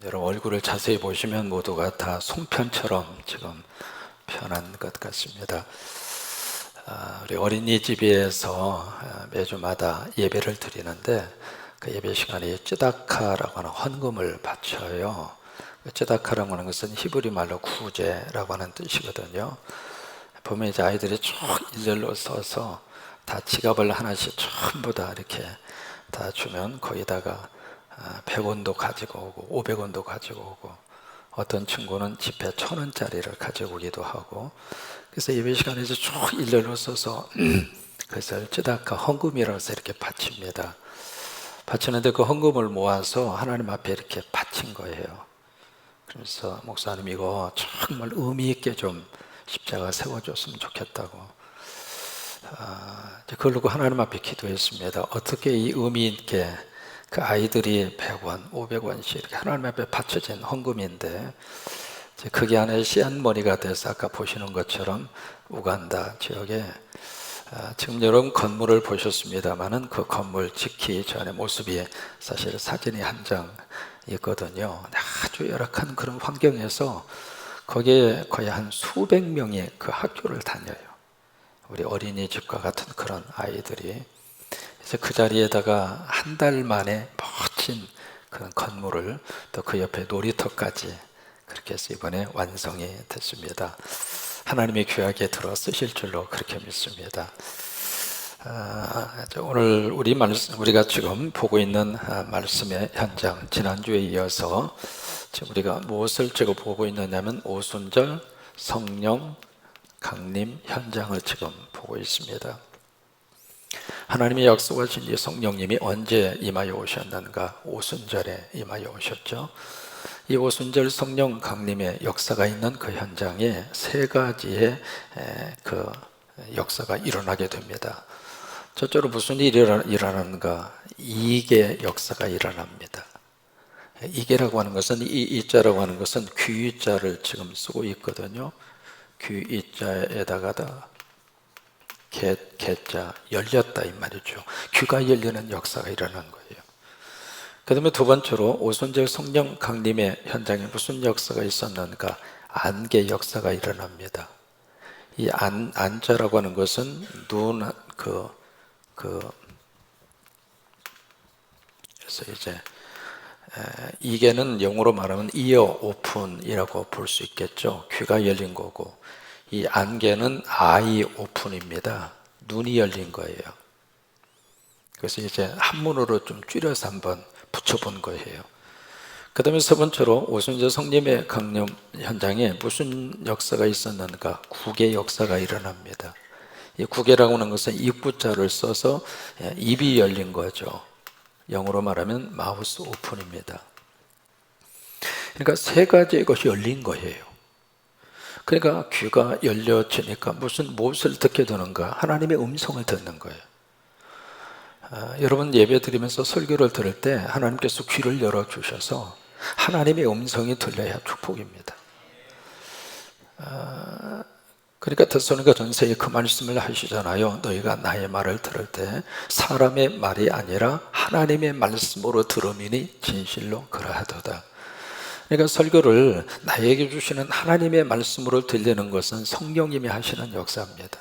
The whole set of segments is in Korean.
여러분 얼굴을 자세히 보시면 모두가 다 송편처럼 지금 편한 것 같습니다. 우리 어린이집에서 매주마다 예배를 드리는데 그 예배 시간에 쯔다카라고 하는 헌금을 바쳐요. 쯔다카라고 하는 것은 히브리 말로 구제라고 하는 뜻이거든요. 보면 이제 아이들이 쭉 일렬로 서서 다 지갑을 하나씩 전부 다 이렇게 다 주면 거기다가 100원도 가지고 오고 500원도 가지고 오고 어떤 친구는 지폐 1000원짜리를 가지고 오기도 하고, 그래서 예배 시간에서 쭉 일렬로 서서 그것을 쯔다카 헌금이라고 해서 이렇게 바칩니다. 바치는데 그 헌금을 모아서 하나님 앞에 이렇게 바친 거예요. 그래서 목사님 이거 정말 의미 있게 좀 십자가 세워줬으면 좋겠다고 그걸 놓고 하나님 앞에 기도했습니다. 어떻게 이 의미 있게 그 아이들이 100원, 500원씩 이렇게 하나님 앞에 바쳐진 헌금인데 그게 하나의 씨앗머리가 돼서 아까 보시는 것처럼 우간다 지역에 지금 여러분 건물을 보셨습니다만은 그 건물 지키 전의 모습이 사실 사진이 한 장 있거든요. 아주 열악한 그런 환경에서 거기에 거의 한 수백 명이 그 학교를 다녀요. 우리 어린이집과 같은 그런 아이들이. 그래서 그 자리에다가 한 달 만에 멋진 그런 건물을, 또 그 옆에 놀이터까지 그렇게 해서 이번에 완성이 됐습니다. 하나님의 귀하게 들어 쓰실 줄로 그렇게 믿습니다. 오늘 우리가 지금 보고 있는 말씀의 현장, 지난주에 이어서 지금 우리가 무엇을 지금 보고 있느냐면 오순절 성령 강림 현장을 지금 보고 있습니다. 하나님이 약속하신 이 성령님이 언제 임하여 오셨는가? 오순절에 임하여 오셨죠. 이 오순절 성령 강림의 역사가 있는 그 현장에 세 가지의 그 역사가 일어나게 됩니다. 저쪽으로 무슨 일이 일어나는가? 이계 역사가 일어납니다. 이계라고 하는 것은 이자라고 하는 것은 귀자를 지금 쓰고 있거든요. 귀자에다가 개자 열렸다 이 말이죠. 귀가 열리는 역사가 일어난 거예요. 그 다음에 두 번째로 오순절 성령 강림의 현장에 무슨 역사가 있었는가? 안개 역사가 일어납니다. 이 안자라고 하는 것은 그래서 이제 이게는 영어로 말하면 이어 오픈이라고 볼 수 있겠죠. 귀가 열린 거고, 이 안개는 아이 오픈입니다. 눈이 열린 거예요. 그래서 이제 한문으로 좀 줄여서 한번 붙여본 거예요. 그 다음에 세 번째로 오순절 성령의 강림 현장에 무슨 역사가 있었는가? 구계 역사가 일어납니다. 이 구계라고 하는 것은 입구자를 써서 입이 열린 거죠. 영어로 말하면 마우스 오픈입니다. 그러니까 세 가지의 것이 열린 거예요. 그러니까 귀가 열려지니까 무엇을 듣게 되는가? 하나님의 음성을 듣는 거예요. 여러분 예배 드리면서 설교를 들을 때 하나님께서 귀를 열어주셔서 하나님의 음성이 들려야 축복입니다. 그러니까 데살로니가 전서에 그 말씀을 하시잖아요. 너희가 나의 말을 들을 때 사람의 말이 아니라 하나님의 말씀으로 들음이니 진실로 그러하도다. 그러니까 설교를 나에게 주시는 하나님의 말씀으로 들리는 것은 성령님이 하시는 역사입니다.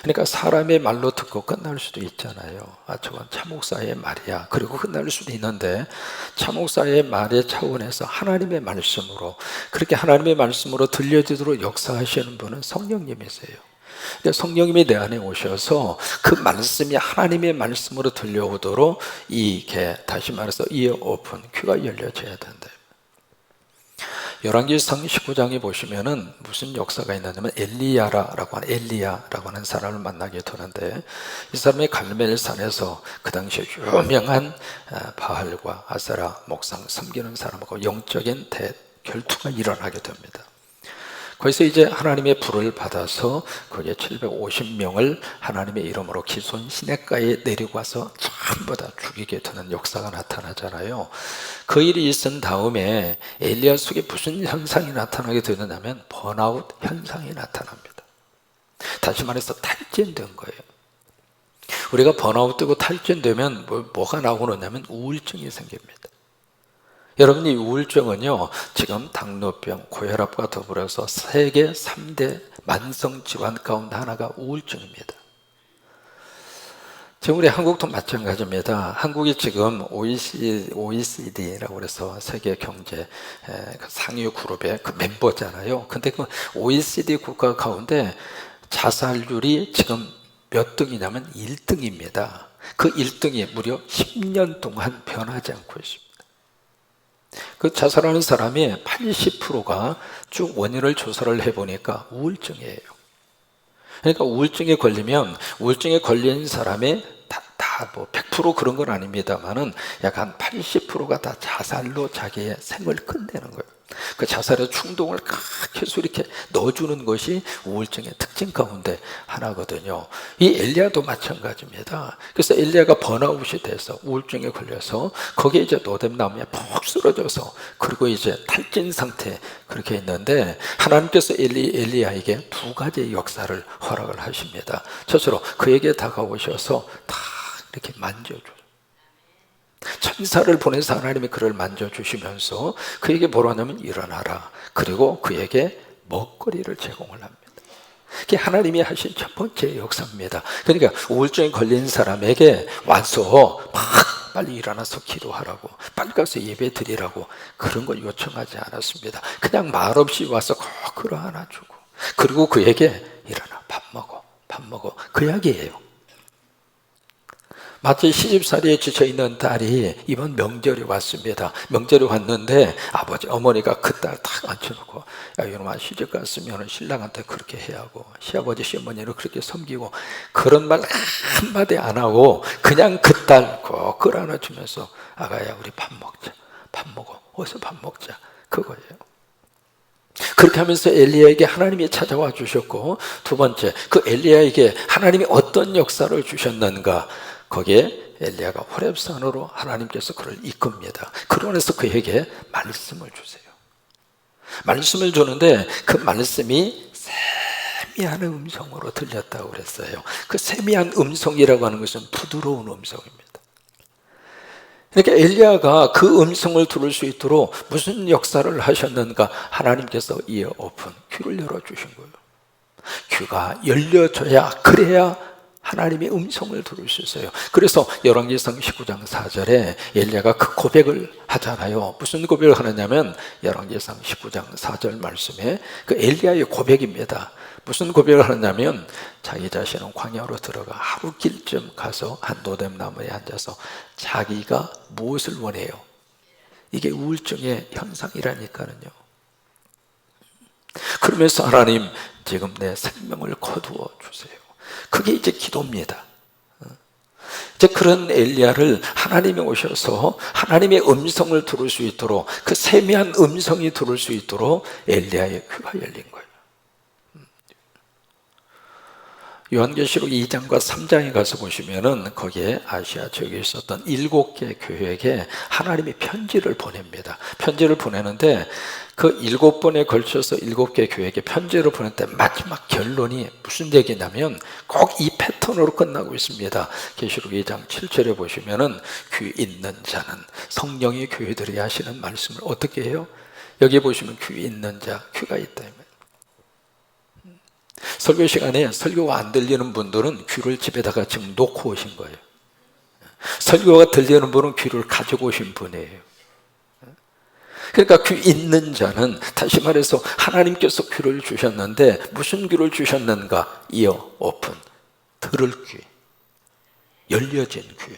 그러니까 사람의 말로 듣고 끝날 수도 있잖아요. 저건 차목사의 말이야. 그리고 끝날 수도 있는데 차목사의 말의 차원에서 하나님의 말씀으로, 그렇게 하나님의 말씀으로 들려지도록 역사하시는 분은 성령님이세요. 성령님이 내 안에 오셔서 그 말씀이 하나님의 말씀으로 들려오도록 다시 말해서 이어 오픈, 귀가 열려져야 된다. 열왕기상 19장에 보시면은 무슨 역사가 있냐면 엘리야라고 하는 사람을 만나게 되는데, 이 사람이 갈멜산에서 그 당시에 유명한 바알과 아세라 목상 섬기는 사람하고 영적인 대결투가 일어나게 됩니다. 거기서 이제 하나님의 불을 받아서 거기에 750명을 하나님의 이름으로 기손 시냇가에 내리고 와서 전부 다 죽이게 되는 역사가 나타나잖아요. 그 일이 있은 다음에 엘리야 속에 무슨 현상이 나타나게 되느냐면 번아웃 현상이 나타납니다. 다시 말해서 탈진된 거예요. 우리가 번아웃되고 탈진되면 뭐가 나오느냐면 우울증이 생깁니다. 여러분이 우울증은요, 지금 당뇨병, 고혈압과 더불어서 세계 3대 만성 질환 가운데 하나가 우울증입니다. 지금 우리 한국도 마찬가지입니다. 한국이 지금 OECD라고 해서 세계 경제 상위 그룹의 그 멤버잖아요. 근데 그 OECD 국가 가운데 자살률이 지금 몇 등이냐면 1등입니다. 그 1등이 무려 10년 동안 변하지 않고 있습니다. 그 자살하는 사람의 80%가 쭉 원인을 조사를 해보니까 우울증이에요. 그러니까 우울증에 걸린 사람의 다 뭐 100% 그런 건 아닙니다만은 약 한 80%가 다 자살로 자기의 생을 끝내는 거예요. 그 자살의 충동을 계속 이렇게 넣어주는 것이 우울증의 특징 가운데 하나거든요. 이 엘리야도 마찬가지입니다. 그래서 엘리야가 번아웃이 돼서 우울증에 걸려서 거기에 이제 노뎀나무에 푹 쓰러져서 그리고 이제 탈진 상태 그렇게 있는데 하나님께서 엘리야에게 두 가지의 역사를 허락을 하십니다. 첫째로 그에게 다가오셔서 다 이렇게 만져줘요. 천사를 보내서 하나님이 그를 만져주시면서 그에게 뭐라 하냐면 일어나라. 그리고 그에게 먹거리를 제공을 합니다. 그게 하나님이 하신 첫 번째 역사입니다. 그러니까 우울증에 걸린 사람에게 와서 막 빨리 일어나서 기도하라고, 빨리 가서 예배 드리라고 그런 걸 요청하지 않았습니다. 그냥 말없이 와서 거꾸로 안아주고 그리고 그에게 일어나 밥 먹어 그 이야기예요. 마치 시집살이에 지쳐있는 딸이 이번 명절에 왔습니다. 명절에 왔는데 어머니가 그 딸 딱 앉혀놓고 야 이놈아 시집 갔으면 신랑한테 그렇게 해야 하고 시아버지 시어머니를 그렇게 섬기고 그런 말 한마디 안 하고 그냥 그 딸 꼭 끌어안아주면서 아가야 우리 밥 먹어 어서 밥 먹자 그거예요. 그렇게 하면서 엘리야에게 하나님이 찾아와 주셨고 두 번째 그 엘리야에게 하나님이 어떤 역사를 주셨는가 거기에 엘리야가 호렙산으로 하나님께서 그를 이끕니다. 그러면서 그에게 말씀을 주세요. 말씀을 주는데 그 말씀이 세미한 음성으로 들렸다고 그랬어요. 그 세미한 음성이라고 하는 것은 부드러운 음성입니다. 그러니까 엘리야가 그 음성을 들을 수 있도록 무슨 역사를 하셨는가 하나님께서 이어 오픈 귀를 열어주신 거예요. 귀가 열려져야 그래야 하나님의 음성을 들을 수 있어요. 그래서 열왕기상 19장 4절에 엘리야가 그 고백을 하잖아요. 무슨 고백을 하느냐면 열왕기상 19장 4절 말씀에 그 엘리야의 고백입니다. 무슨 고백을 하느냐면 자기 자신은 광야로 들어가 하루 길쯤 가서 한 노뎀나무에 앉아서 자기가 무엇을 원해요? 이게 우울증의 현상이라니까요. 그러면서 하나님 지금 내 생명을 거두어 주세요. 그게 이제 기도입니다. 이제 그런 엘리야를 하나님이 오셔서 하나님의 음성을 들을 수 있도록 그 세미한 음성이 들을 수 있도록 엘리야의 귀가 열린 거예요. 요한계시록 2장과 3장에 가서 보시면은 거기에 아시아 지역에 있었던 7개 교회에게 하나님이 편지를 보냅니다. 편지를 보내는데 그 7번에 걸쳐서 7개 교회에게 편지를 보낼 때 마지막 결론이 무슨 얘기냐면 꼭 이 패턴으로 끝나고 있습니다. 계시록 2장 7절에 보시면은 귀 있는 자는 성령의 교회들이 하시는 말씀을 어떻게 해요? 여기 보시면 귀 있는 자, 귀가 있다. 설교 시간에 설교가 안 들리는 분들은 귀를 집에다가 지금 놓고 오신 거예요. 설교가 들리는 분은 귀를 가지고 오신 분이에요. 그러니까 귀 있는 자는 다시 말해서 하나님께서 귀를 주셨는데 무슨 귀를 주셨는가? 이어 오픈, 들을 귀, 열려진 귀.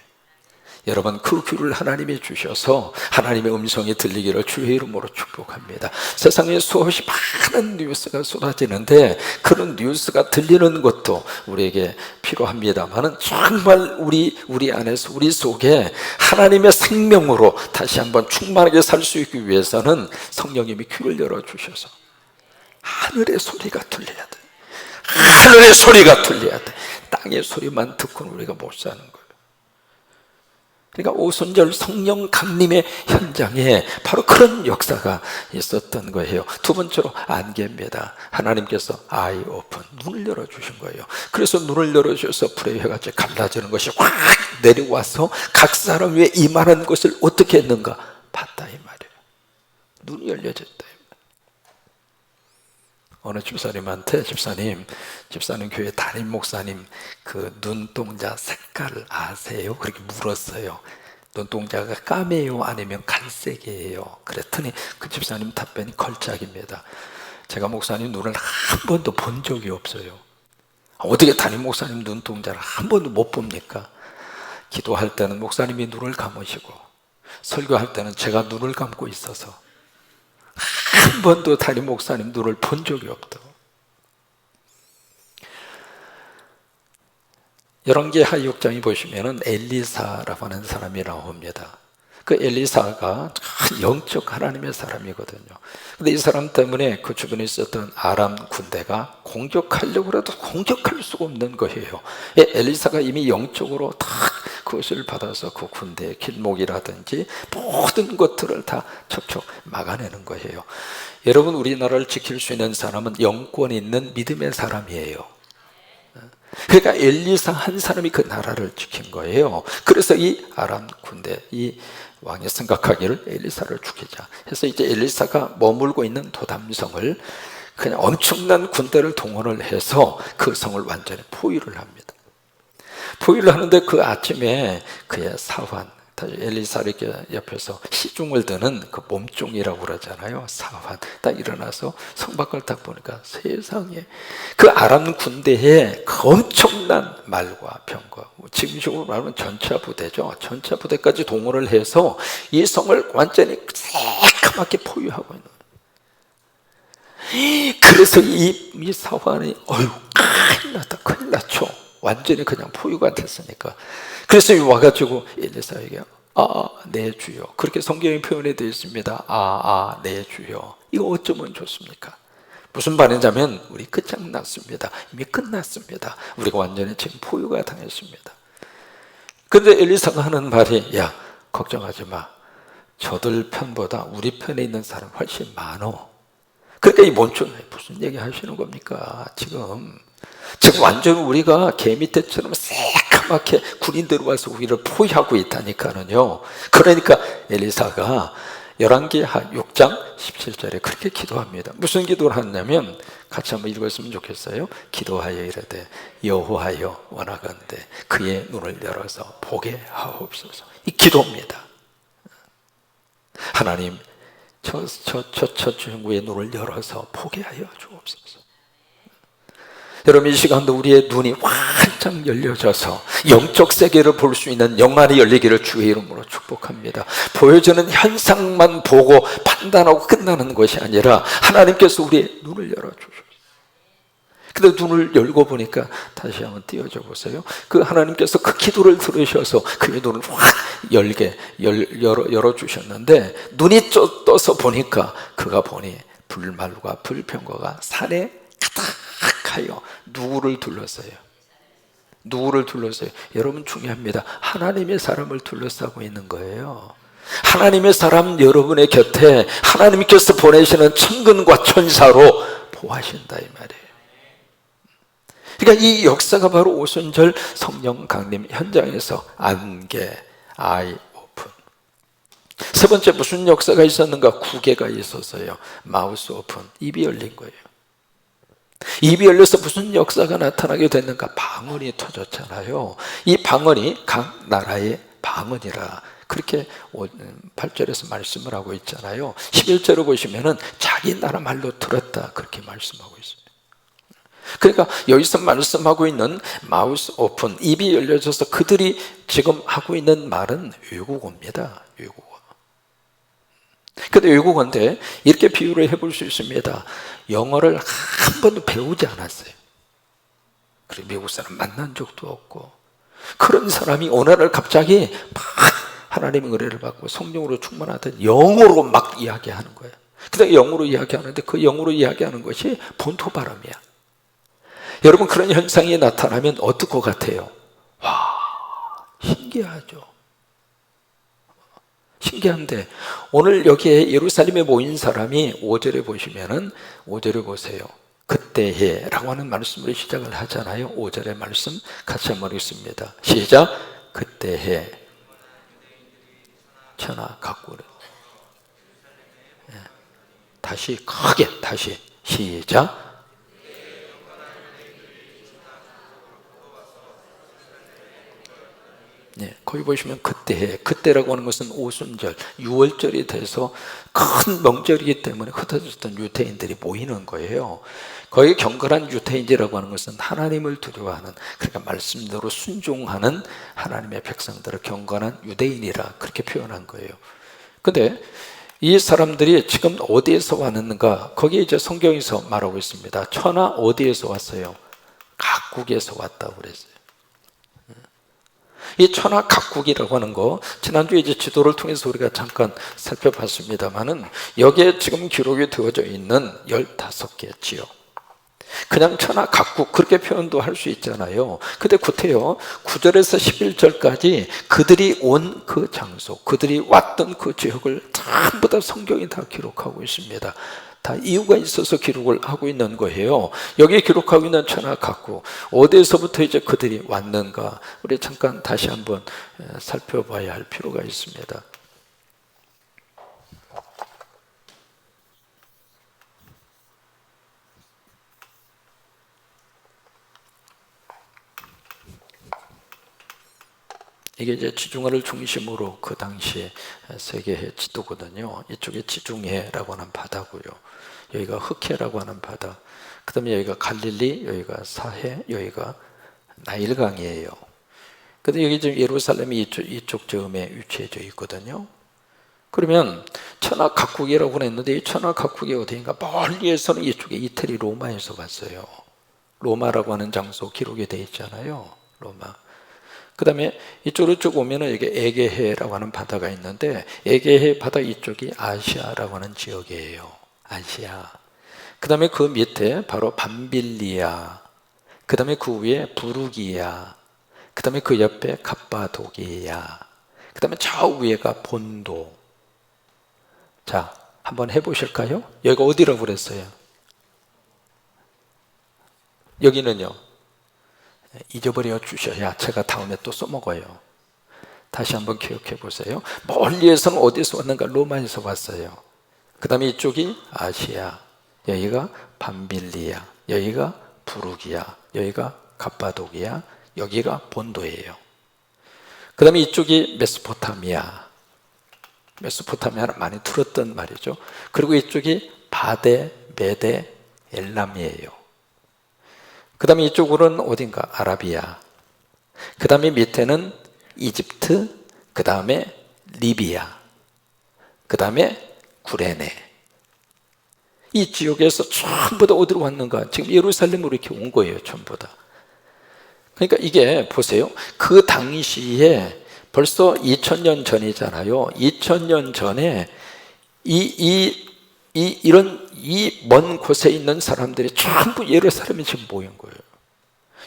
여러분 그 귀를 하나님이 주셔서 하나님의 음성이 들리기를 주의 이름으로 축복합니다. 세상에 수없이 많은 뉴스가 쏟아지는데 그런 뉴스가 들리는 것도 우리에게 필요합니다만 정말 우리 안에서 우리 속에 하나님의 생명으로 다시 한번 충만하게 살 수 있기 위해서는 성령님이 귀를 열어주셔서 하늘의 소리가 들려야 돼. 하늘의 소리가 들려야 돼. 땅의 소리만 듣고는 우리가 못 사는 거예요. 그러니까 오순절 성령 강림의 현장에 바로 그런 역사가 있었던 거예요. 두 번째로 안개입니다. 하나님께서 아이 오픈, 눈을 열어주신 거예요. 그래서 눈을 열어주셔서 불의 혀같이 갈라지는 것이 확 내려와서 각 사람 위에 임하는 것을 어떻게 했는가? 봤다 이 말이에요. 눈이 열려졌다. 어느 집사님한테 집사님 교회 담임 목사님 그 눈동자 색깔을 아세요? 그렇게 물었어요. 눈동자가 까매요? 아니면 갈색이에요? 그랬더니 그 집사님 답변이 걸작입니다. 제가 목사님 눈을 한 번도 본 적이 없어요. 어떻게 담임 목사님 눈동자를 한 번도 못 봅니까? 기도할 때는 목사님이 눈을 감으시고 설교할 때는 제가 눈을 감고 있어서 한 번도 담임 목사님 눈을 본 적이 없다고. 열왕기하 6장에 보시면은 엘리사라고 하는 사람이 나옵니다. 그 엘리사가 영적 하나님의 사람이거든요. 근데 이 사람 때문에 그 주변에 있었던 아람 군대가 공격하려고 해도 공격할 수가 없는 거예요. 엘리사가 이미 영적으로 다 그것을 받아서 그 군대의 길목이라든지 모든 것들을 다 척척 막아내는 거예요. 여러분, 우리나라를 지킬 수 있는 사람은 영권 있는 믿음의 사람이에요. 그러니까 엘리사 한 사람이 그 나라를 지킨 거예요. 그래서 이 아람 군대, 이 왕이 생각하기를 엘리사를 죽이자 해서 이제 엘리사가 머물고 있는 도담성을 그냥 엄청난 군대를 동원을 해서 그 성을 완전히 포위를 합니다. 포위를 하는데 그 아침에 그의 사환, 엘리사 이렇게 옆에서 시중을 드는 그 몸종이라고 그러잖아요. 사환 딱 일어나서 성 밖을 딱 보니까 세상에 그 아람 군대에 그 엄청난 말과 병과, 지금식으로 말하면 전차 부대죠. 전차 부대까지 동원을 해서 이 성을 완전히 새까맣게 포위하고 있는 거예요. 그래서 이 사환이 큰일 났다, 큰일 났죠. 완전히 그냥 포유가 됐으니까. 그래서 와가지고 엘리사에게 네 주여, 그렇게 성경에 표현이 되어 있습니다. 네 주여. 이거 어쩌면 좋습니까? 무슨 말이냐면 우리 끝장났습니다. 이미 끝났습니다. 우리가 완전히 지금 포유가 당했습니다. 근데 엘리사가 하는 말이, 야, 걱정하지 마. 저들 편보다 우리 편에 있는 사람 훨씬 많어. 그러니까 이 몸종이 무슨 얘기 하시는 겁니까? 지금 완전 우리가 개미떼처럼 새까맣게 군인들 와서 우리를 포위하고 있다니까는요. 그러니까 엘리사가 열왕기하 6장 17절에 그렇게 기도합니다. 무슨 기도를 하냐면 같이 한번 읽었으면 좋겠어요. 기도하여 이르되 여호와여 원하건대 그의 눈을 열어서 보게 하옵소서. 이 기도입니다. 하나님, 저 친구의 눈을 열어서 보게 하여 주옵소서. 여러분, 이 시간도 우리의 눈이 활짝 열려져서 영적 세계를 볼 수 있는 영안이 열리기를 주의 이름으로 축복합니다. 보여지는 현상만 보고 판단하고 끝나는 것이 아니라 하나님께서 우리의 눈을 열어주셔서, 근데 눈을 열고 보니까 다시 한번 띄워줘 보세요. 그 하나님께서 그 기도를 들으셔서 그의 눈을 확 열어주셨는데, 눈이 떠서 보니까 그가 보니 불말과 불평거가 산에 가득하여 누구를 둘러싸요? 누구를 둘러싸요? 여러분, 중요합니다. 하나님의 사람을 둘러싸고 있는 거예요. 하나님의 사람 여러분의 곁에 하나님께서 보내시는 천군과 천사로 보하신다 이 말이에요. 그러니까 이 역사가 바로 오순절 성령 강림 현장에서 안개, 아이 오픈. 세 번째, 무슨 역사가 있었는가? 구개가 있었어요. 마우스 오픈, 입이 열린 거예요. 입이 열려서 무슨 역사가 나타나게 됐는가? 방언이 터졌잖아요. 이 방언이 각 나라의 방언이라 그렇게 8절에서 말씀을 하고 있잖아요. 11절을 보시면은 자기 나라 말로 들었다 그렇게 말씀하고 있습니다. 그러니까 여기서 말씀하고 있는 마우스 오픈, 입이 열려져서 그들이 지금 하고 있는 말은 외국어입니다. 외국어. 근데 외국어인데 이렇게 비유를 해볼 수 있습니다. 영어를 한 번도 배우지 않았어요. 그리고 미국 사람 만난 적도 없고, 그런 사람이 어느 날 갑자기 막 하나님의 은혜를 받고 성령으로 충만하던 영어로 막 이야기하는 거예요. 근데 영어로 이야기하는데 그 영어로 이야기하는 것이 본토 발음이야. 여러분, 그런 현상이 나타나면 어떨 것 같아요? 와, 신기하죠. 신기한데 오늘 여기에 예루살렘에 모인 사람이 5절에 보시면은 5절에 보세요. 그때에 라고 하는 말씀으로 시작을 하잖아요. 5절의 말씀 같이 한번 읽습니다. 시작. 그때에 천하 각국을 다시 크게 다시 시작. 네, 거기 보시면 그때라고 하는 것은 오순절, 6월절이 돼서 큰 명절이기 때문에 흩어졌던 유대인들이 모이는 거예요. 거기 경건한 유대인이라고 하는 것은 하나님을 두려워하는, 그러니까 말씀대로 순종하는 하나님의 백성들을 경건한 유대인이라 그렇게 표현한 거예요. 근데 이 사람들이 지금 어디에서 왔는가? 거기에 이제 성경에서 말하고 있습니다. 천하 어디에서 왔어요? 각국에서 왔다고 그랬어요. 이 천하 각국이라고 하는 거, 지난주에 이제 지도를 통해서 우리가 잠깐 살펴봤습니다만은, 여기에 지금 기록이 되어져 있는 15개 지역, 그냥 천하 각국 그렇게 표현도 할 수 있잖아요. 근데 구태여 9절에서 11절까지 그들이 온 그 장소, 그들이 왔던 그 지역을 전부 다 성경이 다 기록하고 있습니다. 다 이유가 있어서 기록을 하고 있는 거예요. 여기에 기록하고 있는 천하 각국, 어디에서부터 이제 그들이 왔는가, 우리 잠깐 다시 한번 살펴봐야 할 필요가 있습니다. 이게 이제 지중해를 중심으로 그 당시에 세계의 지도거든요. 이쪽에 지중해라고 하는 바다고요. 여기가 흑해라고 하는 바다. 그 다음에 여기가 갈릴리, 여기가 사해, 여기가 나일강이에요. 근데 여기 지금 예루살렘이 이쪽 즈음에 위치해져 있거든요. 그러면 천하 각국이라고 했는데, 이 천하 각국이 어디인가? 멀리에서는 이쪽에 이태리 로마에서 왔어요. 로마라고 하는 장소 기록이 되어 있잖아요. 로마. 그 다음에 이쪽으로 쭉 오면은 여기 에게해라고 하는 바다가 있는데, 에게해 바다 이쪽이 아시아라고 하는 지역이에요. 아시아. 그 다음에 그 밑에 바로 밤빌리아, 그 다음에 그 위에 부르기아, 그 다음에 그 옆에 갑바도기아, 그 다음에 저 위에가 본도. 자, 한번 해보실까요? 여기가 어디라고 그랬어요? 여기는요, 잊어버려 주셔야 제가 다음에 또 써먹어요. 다시 한번 기억해 보세요. 멀리에서는 어디서 왔는가? 로마에서 왔어요. 그 다음에 이쪽이 아시아, 여기가 밤빌리아, 여기가 부르기아, 여기가 갑바도기아, 여기가 본도예요. 그 다음에 이쪽이 메소포타미아, 메소포타미아는 많이 들었던 말이죠. 그리고 이쪽이 바데, 메데, 엘람이에요. 그 다음에 이쪽으로는 어딘가? 아라비아. 그 다음에 밑에는 이집트, 그 다음에 리비아, 그 다음에 구레네. 이 지역에서 전부 다 어디로 왔는가? 지금 예루살렘으로 이렇게 온 거예요, 전부 다. 그러니까 이게 보세요. 그 당시에 벌써 2000년 전이잖아요. 2000년 전에 이런 이 먼 곳에 있는 사람들이 전부 예루살렘에 지금 모인 거예요.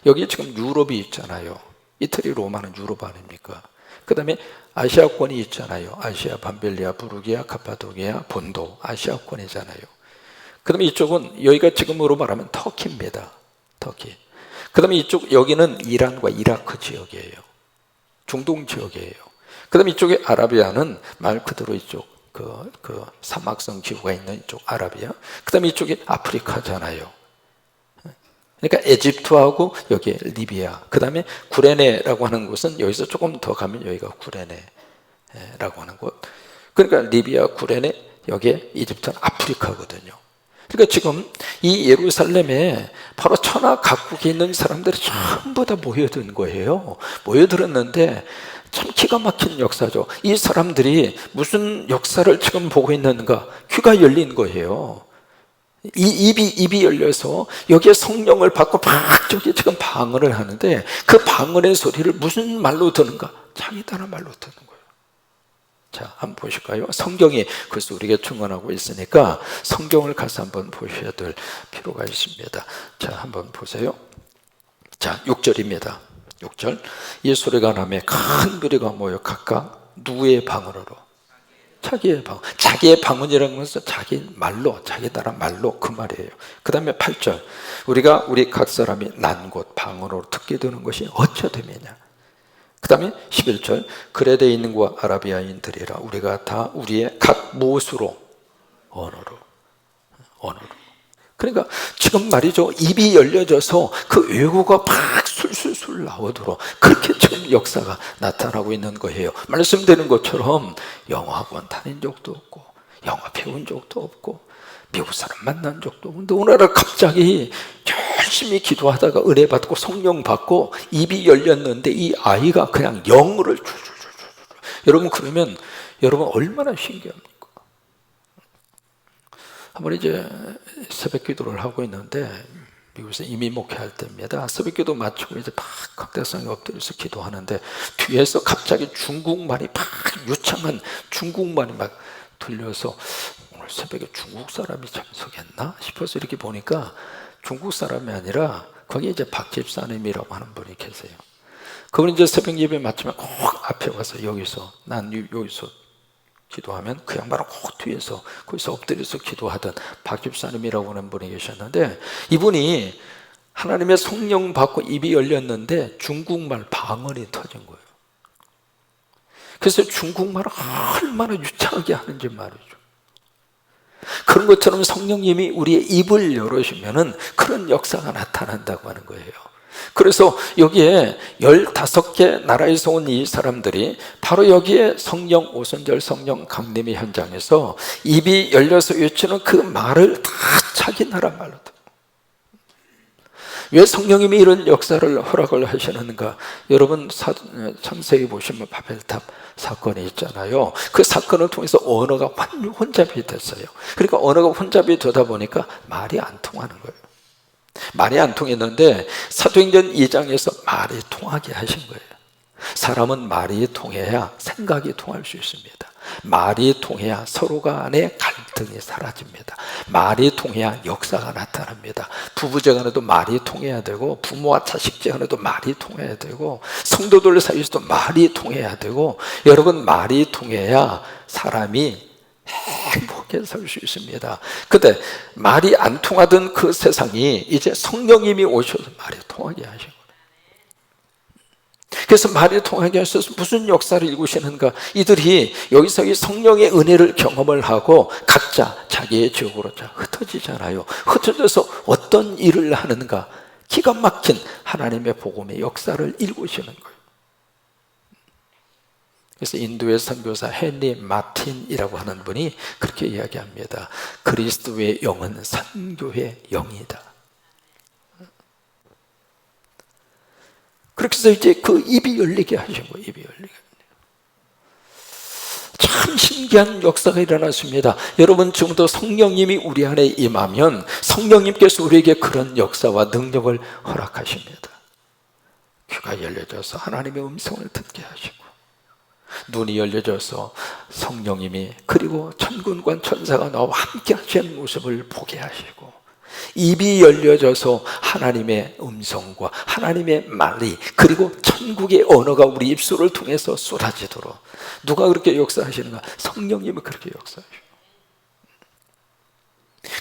여기 지금 유럽이 있잖아요. 이태리 로마는 유럽 아닙니까? 그 다음에 아시아권이 있잖아요. 아시아, 밤빌리아, 부르기아, 카파도기아, 본도, 아시아권이잖아요. 그 다음에 이쪽은 여기가 지금으로 말하면 터키입니다. 터키. 그 다음에 이쪽 여기는 이란과 이라크 지역이에요. 중동 지역이에요. 그 다음에 이쪽에 아라비아는 말 그대로 이쪽 그 사막성 지구가 있는 이쪽 아라비아. 그 다음에 이쪽이 아프리카잖아요. 그러니까 에집트하고 여기 리비아. 그 다음에 구레네라고 하는 곳은 여기서 조금 더 가면 여기가 구레네라고 하는 곳. 그러니까 리비아, 구레네, 여기에 이집트는 아프리카거든요. 그러니까 지금 이 예루살렘에 바로 천하 각국에 있는 사람들이 전부 다 모여든 거예요. 모여들었는데 참 기가 막힌 역사죠. 이 사람들이 무슨 역사를 지금 보고 있는가? 귀가 열린 거예요. 이 입이 열려서 여기에 성령을 받고 막 저기 지금 방언을 하는데, 그 방언의 소리를 무슨 말로 듣는가? 자기 나라 말로 듣는 거예요. 자, 한번 보실까요? 성경이 그래서 우리에게 증언하고 있으니까 성경을 가서 한번 보셔야 될 필요가 있습니다. 자, 한번 보세요. 자, 6절입니다. 6절. 이 소리가 나매 큰 무리가 모여 각각 누구의 방언으로? 자기의 방언. 자기의 방언이라는 것은 자기 말로, 자기 나라 말로, 그 말이에요. 그 다음에 8절. 우리가 우리 각 사람이 난 곳 방언으로 듣게 되는 것이 어찌 됨이냐. 그 다음에 11절. 그레데인과 아라비아인들이라 우리가 다 우리의 각 무엇으로? 언어로. 언어로. 그러니까 지금 말이죠, 입이 열려져서 그 외고가 막 술술술 나오도록 그렇게 지금 역사가 나타나고 있는 거예요. 말씀드린 것처럼 영어학원 다닌 적도 없고 영어 배운 적도 없고 미국 사람 만난 적도 없는데 오늘날 갑자기 열심히 기도하다가 은혜 받고 성령 받고 입이 열렸는데 이 아이가 그냥 영어를 줄줄줄줄. 여러분, 그러면 여러분 얼마나 신기합니까? 한번 이제 새벽 기도를 하고 있는데 미국에서 이민 목회할 때입니다. 새벽 기도 마치고 이제 막 강대상에 엎드려서 기도하는데 뒤에서 갑자기 중국말이 막 유창한 중국말이 막 들려서 오늘 새벽에 중국 사람이 참석했나 싶어서 이렇게 보니까 중국 사람이 아니라 거기 이제 박 집사님이라고 하는 분이 계세요. 그분 이제 새벽 예배 마치면 꼭 앞에 와서 난 여기서 기도하면 그 양반은 꼭 뒤에서 거기서 엎드려서 기도하던 박 집사님이라고 하는 분이 계셨는데, 이분이 하나님의 성령 받고 입이 열렸는데 중국말 방언이 터진 거예요. 그래서 중국말을 얼마나 유창하게 하는지 말이죠. 그런 것처럼 성령님이 우리의 입을 열으시면은 그런 역사가 나타난다고 하는 거예요. 그래서 여기에 15개 나라에서 온 이 사람들이 바로 여기에 성령 오순절 성령 강림의 현장에서 입이 열려서 외치는 그 말을 다 자기 나라 말로. 왜 성령님이 이런 역사를 허락을 하시는가? 여러분 창세기 보시면 바벨탑 사건이 있잖아요. 그 사건을 통해서 언어가 혼잡이 됐어요. 그러니까 언어가 혼잡이 되다 보니까 말이 안 통하는 거예요. 말이 안 통했는데 사도행전 2장에서 말이 통하게 하신 거예요. 사람은 말이 통해야 생각이 통할 수 있습니다. 말이 통해야 서로 간의 갈등이 사라집니다. 말이 통해야 역사가 나타납니다. 부부제간에도 말이 통해야 되고 부모와 자식제간에도 말이 통해야 되고 성도들 사이에서도 말이 통해야 되고, 여러분, 말이 통해야 사람이 행복하게 살 수 있습니다. 근데 말이 안 통하던 그 세상이 이제 성령님이 오셔서 말이 통하게 하신 거예요. 그래서 말이 통하게 하셔서 무슨 역사를 일구시는가? 이들이 여기서 이 성령의 은혜를 경험을 하고 각자 자기의 지역으로 흩어지잖아요. 흩어져서 어떤 일을 하는가? 기가 막힌 하나님의 복음의 역사를 일구시는 거예요. 그래서 인도의 선교사 헨리 마틴이라고 하는 분이 그렇게 이야기합니다. 그리스도의 영은 선교의 영이다. 그렇게 해서 이제 그 입이 열리게 하신 거예요. 입이 열리게. 참 신기한 역사가 일어났습니다. 여러분, 지금도 성령님이 우리 안에 임하면 성령님께서 우리에게 그런 역사와 능력을 허락하십니다. 귀가 열려져서 하나님의 음성을 듣게 하시고, 눈이 열려져서 성령님이 그리고 천군관 천사가 나와 함께 하시는 모습을 보게 하시고, 입이 열려져서 하나님의 음성과 하나님의 말이 그리고 천국의 언어가 우리 입술을 통해서 쏟아지도록. 누가 그렇게 역사하시는가? 성령님이 그렇게 역사하시고.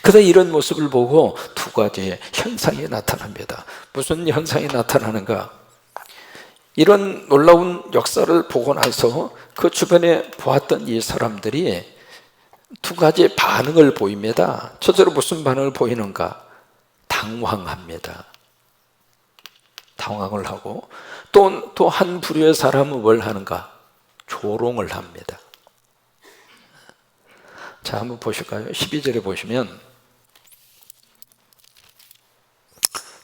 그래서 이런 모습을 보고 두 가지의 현상이 나타납니다. 무슨 현상이 나타나는가? 이런 놀라운 역사를 보고 나서 그 주변에 보았던 이 사람들이 두 가지 반응을 보입니다. 첫째로 무슨 반응을 보이는가? 당황합니다. 당황을 하고, 또 한 부류의 사람은 뭘 하는가? 조롱을 합니다. 자, 한번 보실까요? 12절에 보시면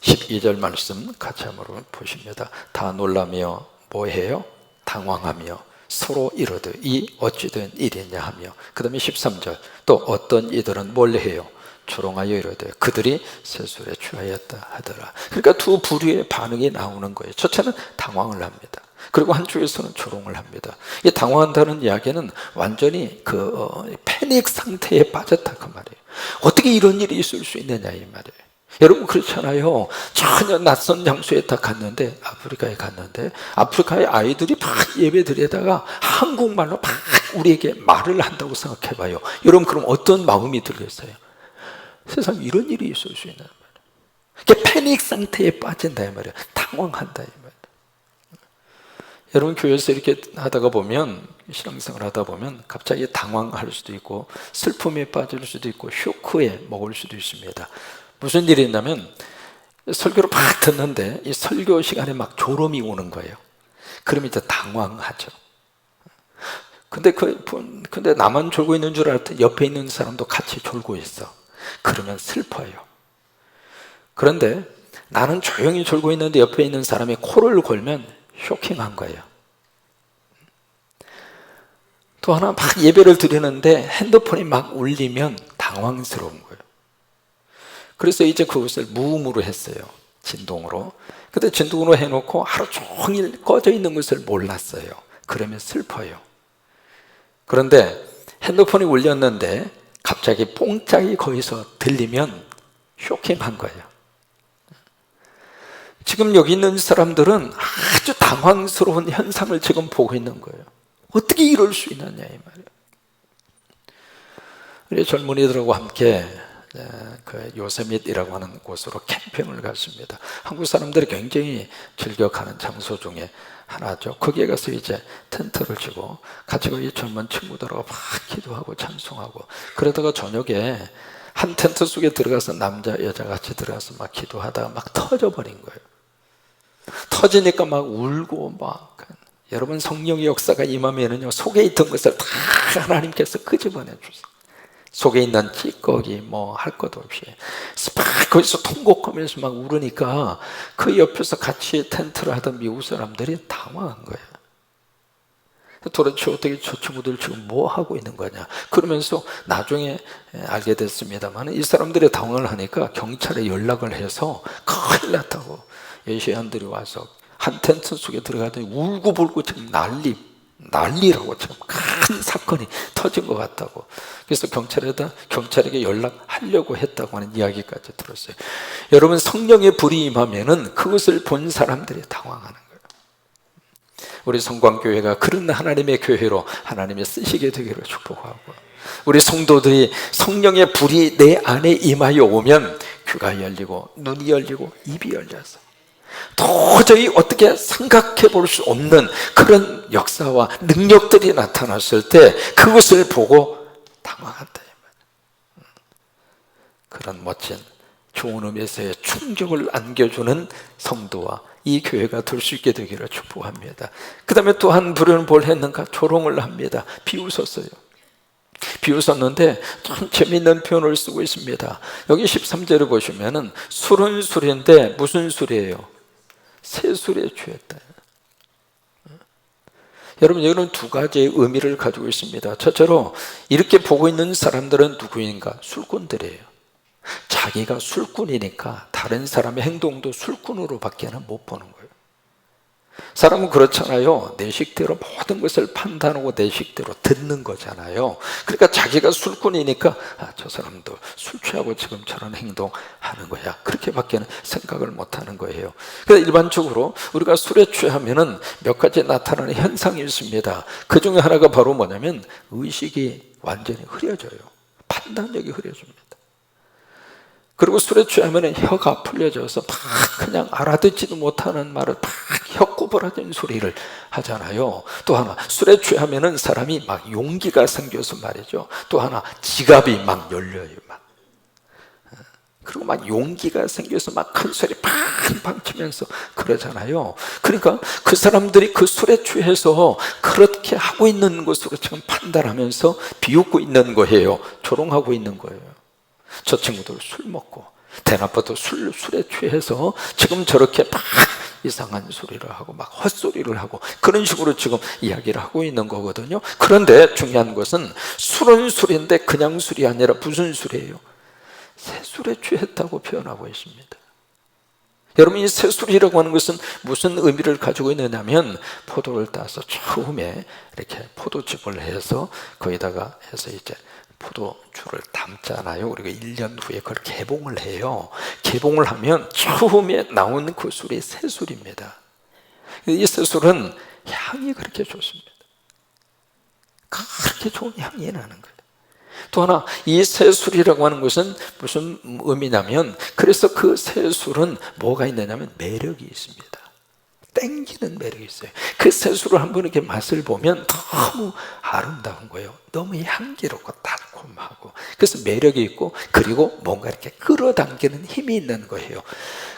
12절 말씀 같이 한번 보십니다. 다 놀라며 뭐해요? 당황하며 서로 이르되 이 어찌된 일이냐 하며, 그 다음에 13절 또 어떤 이들은 뭘 해요? 조롱하여 이르되 그들이 세술에 취하였다 하더라. 그러니까 두 부류의 반응이 나오는 거예요. 첫째는 당황을 합니다. 그리고 한쪽에서는 조롱을 합니다. 이 당황한다는 이야기는 완전히 패닉 상태에 빠졌다 그 말이에요. 어떻게 이런 일이 있을 수 있느냐 이 말이에요. 여러분, 그렇잖아요. 전혀 낯선 장소에 딱 갔는데, 아프리카에 갔는데 아프리카의 아이들이 막 예배드리다가 한국말로 막 우리에게 말을 한다고 생각해봐요. 여러분, 그럼 어떤 마음이 들겠어요? 세상에 이런 일이 있을 수 있는 말이에요. 패닉 상태에 빠진다 이 말이에요. 당황한다 이 말이에요. 여러분 교회에서 이렇게 하다가 보면, 신앙생활 하다 보면 갑자기 당황할 수도 있고 슬픔에 빠질 수도 있고 쇼크에 먹을 수도 있습니다. 무슨 일이 있냐면 설교를 막 듣는데 이 설교 시간에 막 졸음이 오는 거예요. 그러면 이제 당황하죠. 근데 나만 졸고 있는 줄 알았더니 옆에 있는 사람도 같이 졸고 있어. 그러면 슬퍼요. 그런데 나는 조용히 졸고 있는데 옆에 있는 사람이 코를 골면 쇼킹한 거예요. 또 하나, 막 예배를 드리는데 핸드폰이 막 울리면 당황스러운 거예요. 그래서 이제 그것을 무음으로 했어요. 진동으로. 근데 진동으로 해놓고 하루 종일 꺼져 있는 것을 몰랐어요. 그러면 슬퍼요. 그런데 핸드폰이 울렸는데 갑자기 뽕짝이 거기서 들리면 쇼킹한 거예요. 지금 여기 있는 사람들은 아주 당황스러운 현상을 지금 보고 있는 거예요. 어떻게 이럴 수 있느냐 이 말이에요. 우리 젊은이들하고 함께 그 요세밋이라고 하는 곳으로 캠핑을 갔습니다. 한국 사람들이 굉장히 즐겨 가는 장소 중에 하나죠. 거기에 가서 이제 텐트를 치고 같이 거기 젊은 친구들하고 막 기도하고 찬송하고, 그러다가 저녁에 한 텐트 속에 들어가서 남자 여자 같이 들어가서 막 기도하다가 막 터져버린 거예요. 터지니까 막 울고 막. 여러분, 성령의 역사가 임하면은요, 속에 있던 것을 다 하나님께서 끄집어내 주세요. 속에 있는 찌꺼기 뭐 할 것 없이 막 거기서 통곡하면서 막 울으니까 그 옆에서 같이 텐트를 하던 미국 사람들이 당황한 거예요. 도대체 어떻게 저 친구들 지금 뭐 하고 있는 거냐, 그러면서 나중에 알게 됐습니다만 이 사람들이 당황을 하니까 경찰에 연락을 해서 큰일 났다고 예시안들이 와서 한 텐트 속에 들어가더니 울고불고 지금 난리라고, 지금 큰 사건이 터진 것 같다고. 그래서 경찰에게 연락하려고 했다고 하는 이야기까지 들었어요. 여러분, 성령의 불이 임하면은 그것을 본 사람들이 당황하는 거예요. 우리 성광교회가 그런 하나님의 교회로 하나님이 쓰시게 되기를 축복하고, 우리 성도들이 성령의 불이 내 안에 임하여 오면 귀가 열리고 눈이 열리고 입이 열려서 도저히 어떻게 생각해 볼 수 없는 그런 역사와 능력들이 나타났을 때 그것을 보고 당황한다. 그런 멋진 좋은 의미에서의 충격을 안겨주는 성도와 이 교회가 될 수 있게 되기를 축복합니다. 그 다음에 또 한 부류는 뭘 했는가? 조롱을 합니다. 비웃었어요. 비웃었는데 참 재미있는 표현을 쓰고 있습니다. 여기 13절을 보시면은 술은 술인데 무슨 술이에요? 새술에 취했다. 여러분, 여기는 두 가지의 의미를 가지고 있습니다. 첫째로 이렇게 보고 있는 사람들은 누구인가? 술꾼들이에요. 자기가 술꾼이니까 다른 사람의 행동도 술꾼으로 밖에는 못 보는 거예요. 사람은 그렇잖아요. 내 식대로 모든 것을 판단하고 내 식대로 듣는 거잖아요. 그러니까 자기가 술꾼이니까 저 사람도 술 취하고 지금 저런 행동하는 거야, 그렇게밖에는 생각을 못하는 거예요. 그래서 일반적으로 우리가 술에 취하면은 몇 가지 나타나는 현상이 있습니다. 그 중에 하나가 바로 뭐냐면 의식이 완전히 흐려져요. 판단력이 흐려집니다. 그리고 술에 취하면 혀가 풀려져서 막 그냥 알아듣지도 못하는 말을 막 혀꼬부라진 소리를 하잖아요. 또 하나, 술에 취하면 사람이 막 용기가 생겨서 말이죠. 또 하나, 지갑이 막 열려요. 막. 그리고 막 용기가 생겨서 막 큰 소리 팡팡 치면서 그러잖아요. 그러니까 그 사람들이 그 술에 취해서 그렇게 하고 있는 것으로 지금 판단하면서 비웃고 있는 거예요. 조롱하고 있는 거예요. 저 친구들 술 먹고 대낮부터 술에 취해서 지금 저렇게 막 이상한 소리를 하고 막 헛소리를 하고 그런 식으로 지금 이야기를 하고 있는 거거든요. 그런데 중요한 것은 술은 술인데 그냥 술이 아니라 무슨 술이에요? 새술에 취했다고 표현하고 있습니다. 여러분, 이 새술이라고 하는 것은 무슨 의미를 가지고 있느냐면 포도를 따서 처음에 이렇게 포도즙을 해서 거기다가 해서 이제 포도주를 담잖아요. 그리고 1년 후에 그걸 개봉을 해요. 개봉을 하면 처음에 나오는 그 술이 새술입니다. 이 새술은 향이 그렇게 좋습니다. 그렇게 좋은 향이 나는 거예요. 또 하나, 이 새술이라고 하는 것은 무슨 의미냐면, 그래서 그 새술은 뭐가 있느냐면 매력이 있습니다. 땡기는 매력이 있어요. 그 새술을 한번 이렇게 맛을 보면 너무 아름다운 거예요. 너무 향기롭고 달콤하고, 그래서 매력이 있고, 그리고 뭔가 이렇게 끌어당기는 힘이 있는 거예요.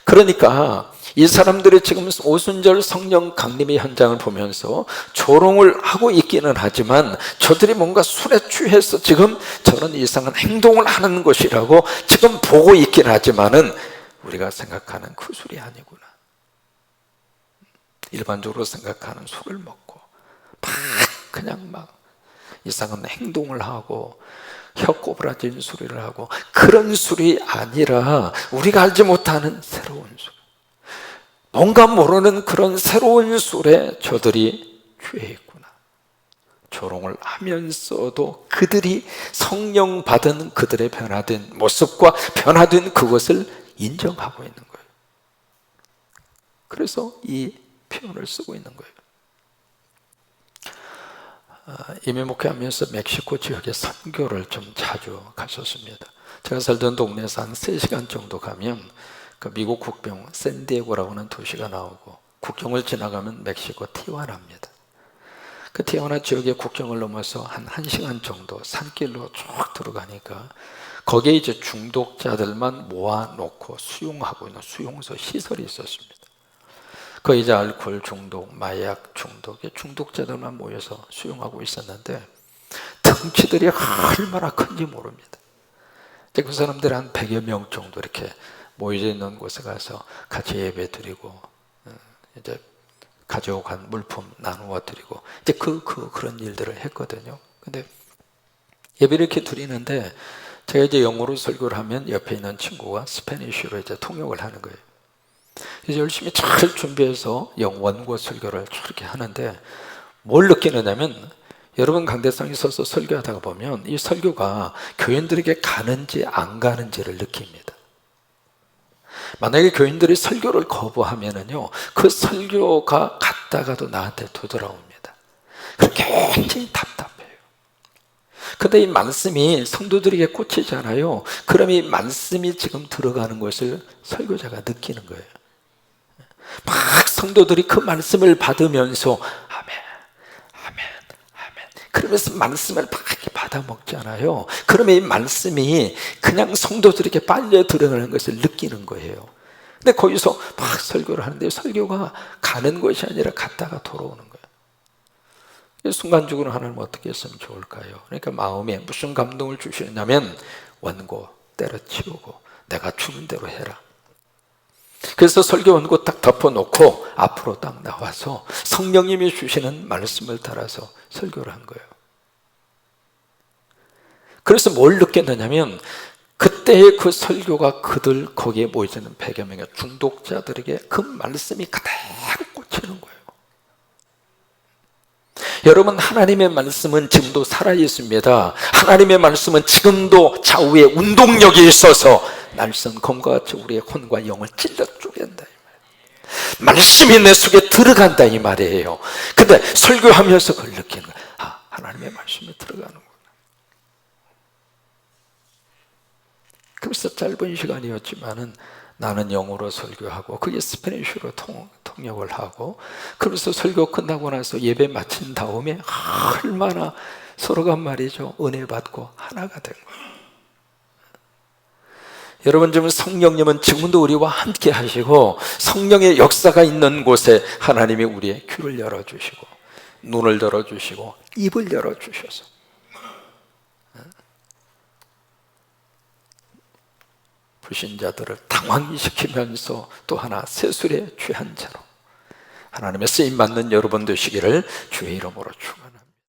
그러니까 이 사람들이 지금 오순절 성령 강림의 현장을 보면서 조롱을 하고 있기는 하지만, 저들이 뭔가 술에 취해서 지금 저런 이상한 행동을 하는 것이라고 지금 보고 있긴 하지만은, 우리가 생각하는 그 술이 아니구나. 일반적으로 생각하는 술을 먹고 그냥 막 이상한 행동을 하고 혀 꼬부라진 소리를 하고, 그런 술이 아니라 우리가 알지 못하는 새로운 술, 뭔가 모르는 그런 새로운 술에 저들이 취해 있구나. 조롱을 하면서도 그들이 성령 받은 그들의 변화된 모습과 변화된 그것을 인정하고 있는 거예요. 그래서 이 표현을 쓰고 있는 거예요. 이민 목회하면서 멕시코 지역에 선교를 좀 자주 갔었습니다. 제가 살던 동네에서 한 3시간 정도 가면 그 미국 국경 샌디에고라고 하는 도시가 나오고, 국경을 지나가면 멕시코 티화나입니다. 그 티화나 지역의 국경을 넘어서 한 1시간 정도 산길로 쭉 들어가니까 거기에 이제 중독자들만 모아놓고 수용하고 있는 수용소 시설이 있었습니다. 그 이제 알코올 중독, 마약 중독의 중독자들만 모여서 수용하고 있었는데, 덩치들이 얼마나 큰지 모릅니다. 그 사람들이 한 100여 명 정도 이렇게 모여져 있는 곳에 가서 같이 예배 드리고, 이제 가져간 물품 나누어 드리고, 이제 그런 일들을 했거든요. 근데 예배를 이렇게 드리는데, 제가 이제 영어로 설교를 하면 옆에 있는 친구가 스페니쉬로 이제 통역을 하는 거예요. 그래서 열심히 잘 준비해서 원고 설교를 이렇게 하는데, 뭘 느끼느냐면, 여러분 강대상에 서서 설교하다가 보면 이 설교가 교인들에게 가는지 안 가는지를 느낍니다. 만약에 교인들이 설교를 거부하면은요, 그 설교가 갔다가도 나한테 되돌아옵니다. 그렇게 굉장히 답답해요. 근데 이 말씀이 성도들에게 꽂히잖아요. 그럼 이 말씀이 지금 들어가는 것을 설교자가 느끼는 거예요. 막 성도들이 그 말씀을 받으면서 아멘, 아멘, 아멘, 그러면서 말씀을 막 받아 먹잖아요. 그러면 이 말씀이 그냥 성도들에게 빨려 들어가는 것을 느끼는 거예요. 근데 거기서 막 설교를 하는데, 설교가 가는 것이 아니라 갔다가 돌아오는 거예요. 순간적으로 하나님 어떻게 했으면 좋을까요? 그러니까 마음에 무슨 감동을 주시느냐면, 원고 때려치우고 내가 주는 대로 해라. 그래서 설교 원고 딱 덮어놓고 앞으로 딱 나와서 성령님이 주시는 말씀을 따라서 설교를 한 거예요. 그래서 뭘 느꼈느냐면, 그때의 그 설교가 그들 거기에 모여있는 100여 명의 중독자들에게 그 말씀이 그대로 꽂히는 거예요. 여러분, 하나님의 말씀은 지금도 살아있습니다. 하나님의 말씀은 지금도 좌우에 운동력이 있어서 날선 검과 같이 우리의 혼과 영을 찔러 쪼갠다 이 말이에요. 말씀이 내 속에 들어간다 이 말이에요. 근데 설교하면서 그걸 느끼는 거예요. 아, 하나님의 말씀이 들어가는구나. 그래서 짧은 시간이었지만은 나는 영어로 설교하고 그게 스페니쉬로 통역을 하고, 그래서 설교 끝나고 나서 예배 마친 다음에 얼마나 서로가 말이죠, 은혜 받고 하나가 된 거예요. 여러분, 지금 성령님은 지금도 우리와 함께 하시고, 성령의 역사가 있는 곳에 하나님이 우리의 귀를 열어주시고 눈을 열어주시고 입을 열어주셔서 불신자들을 당황시키면서 또 하나 새술에 취한 자로 하나님의 쓰임받는 여러분 되시기를 주의 이름으로 축원합니다.